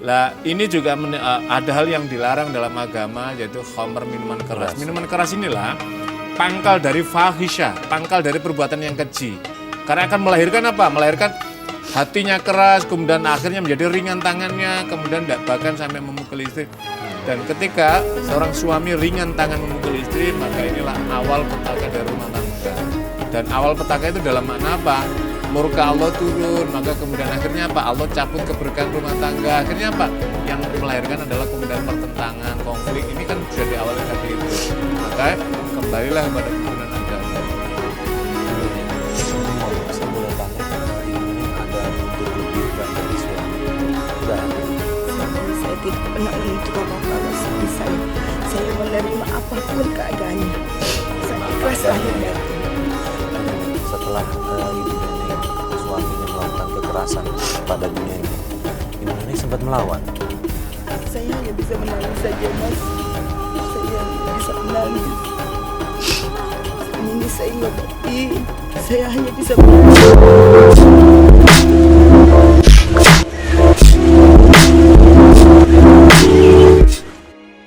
Lah ini juga ada hal yang dilarang dalam agama, yaitu khamr, minuman keras. Minuman keras inilah pangkal dari fahisyah, pangkal dari perbuatan yang keji. Karena akan melahirkan apa? Melahirkan hatinya keras, kemudian akhirnya menjadi ringan tangannya, kemudian bahkan sampai memukul istri. Dan ketika seorang suami ringan tangan memukul istri, maka inilah awal petaka dari rumah tangga. Dan awal petaka itu dalam makna apa? Murka Allah turun, maka kemudian akhirnya apa? Allah cabut keberkahan rumah tangga. Akhirnya apa? Yang melahirkan adalah kemudian pertentangan, konflik. Ini kan sudah di awal tadi itu. Maka kembalilah kepada tuntunan agama. Saya boleh tanya, ini ada untuk lebih dari suami? Tidak ada. Saya tidak pernah menuntut apa-apa sama saya menerima apapun keadaannya. Saya ikhlas lahir batin. Setelah ibu nenek suaminya melakukan kekerasan pada bu nenek, ibu nenek sempat melawan. Saya hanya bisa menangis saja, Mas. Saya hanya bisa menangis. Ini saya nggak ngerti. Saya hanya bisa menangis.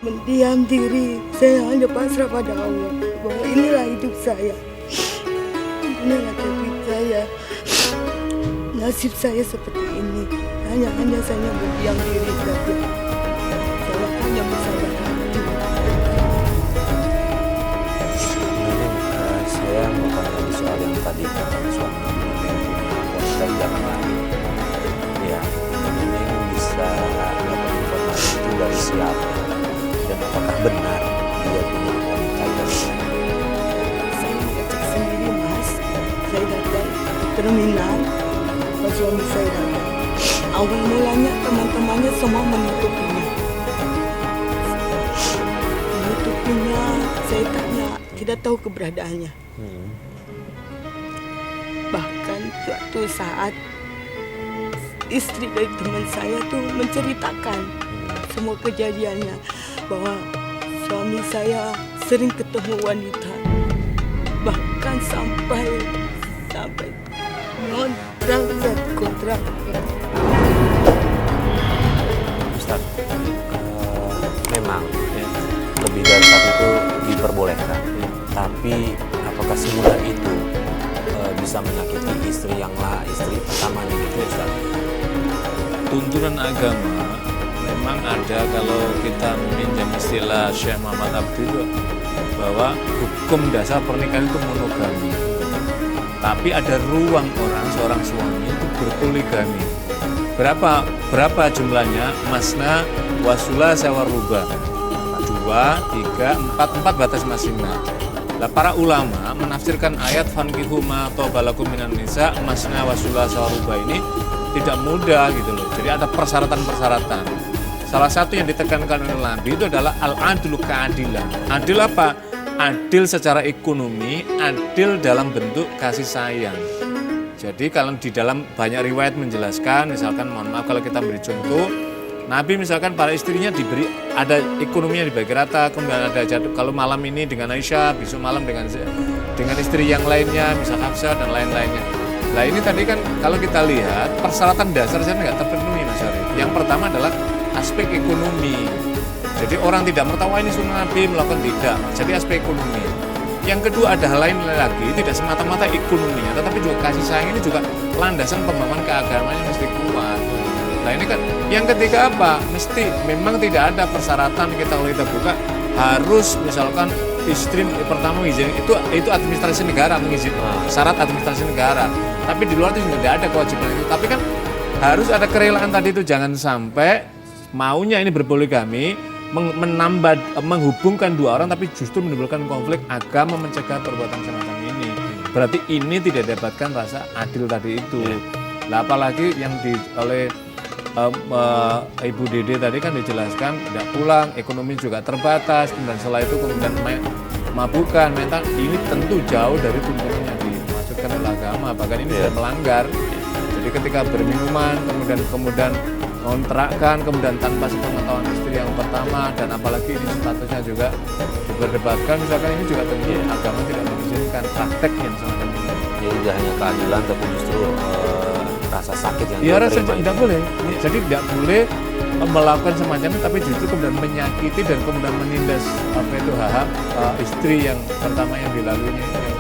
Mendiam diri. Saya hanya pasrah pada Allah. Bahwa inilah hidup saya. Inilah takdir saya. Nasib saya seperti ini. Hanya saya berdiam diri saja. Saya hanya bersabar hati. Nenek, saya mau tanya lagi soal yang tadi kata suami nenek wanita yang lain. Ya, nenek bisa dapat informasi itu dari siapa? Dan apakah benar dia punya wanita yang lain? Saya mengecek sendiri, Mas. Saya datang ke terminal. Pas suami saya datang. Awal mulanya teman-temannya semua menutupinya. Saya tanya, tidak tahu keberadaannya. Bahkan suatu saat istri dari teman saya tuh menceritakan semua kejadiannya, bahwa suami saya sering ketemu wanita, bahkan sampai kontrak dan kontrak. Ustaz, memang ya, lebih dari satu itu diperbolehkan, tapi apakah semudah itu bisa menyakiti istri pertamanya gitu, Ustaz? Tuntunan agama memang ada, kalau kita meminjam istilah Syekh Muhammad Abdi itu, bahwa hukum dasar pernikahan itu monogami. Tapi ada ruang seorang suami itu berpoligami. Berapa jumlahnya? Masna, wasula, sawaruba. 2, 3, 4 batas maksimal. Lah para ulama menafsirkan ayat fankihu ma tobalakum minan nisa masna wasula sawaruba ini tidak mudah gitu loh. Jadi ada persyaratan-persyaratan. Salah satu yang ditekankan oleh Nabi itu adalah al-adlu keadilan. Adil apa? Adil secara ekonomi, adil dalam bentuk kasih sayang. Jadi kalau di dalam banyak riwayat menjelaskan, misalkan mohon maaf kalau kita beri contoh, Nabi misalkan para istrinya diberi, ada ekonominya dibagi rata, kemudian ada kalau malam ini dengan Aisyah, besok malam dengan istri yang lainnya, misal Hafsah dan lain-lainnya. Nah ini tadi kan kalau kita lihat persyaratan dasar saya nggak terpenuhi, Mas Arif. Yang pertama adalah aspek ekonomi. Jadi orang tidak mertawa ini sunnah Nabi melakukan tidak. Jadi aspek ekonomi. Yang kedua ada hal lain lagi, tidak semata-mata ekonominya, tetapi juga kasih sayang ini juga landasan pemahaman keagamaan yang mesti kuat. Nah ini kan yang ketiga apa? Mesti memang tidak ada persyaratan kita kalau kita buka harus misalkan istri pertama izin itu administrasi negara mengizinkan syarat administrasi negara. Tapi di luar itu tidak ada kewajiban itu. Tapi kan harus ada kerelaan tadi itu, jangan sampai maunya ini berpoligami menghubungkan dua orang tapi justru menimbulkan konflik. Agama mencegah perbuatan semacam ini. Berarti ini tidak dapatkan rasa adil tadi itu. Nah, apalagi yang oleh Ibu Dede tadi kan dijelaskan tidak pulang, ekonomi juga terbatas, dan setelah itu kemudian mabukan, mental, ini tentu jauh dari tuntunan yang dimaksudkan oleh agama. Bahkan ini sudah melanggar. Jadi ketika berminuman, kemudian kontrakkan, kemudian tanpa sepengetahuan istri yang pertama, dan apalagi ini statusnya juga diperdebatkan, misalkan ini juga tentu agama tidak mengizinkan praktek yang semacam ini. Jadi tidak hanya keadilan, tapi justru rasa sakit yang rasa tidak boleh. Jadi tidak boleh melakukan semacamnya, tapi justru kemudian menyakiti dan kemudian menindas apa itu hak istri yang pertama yang dilaluinya, yang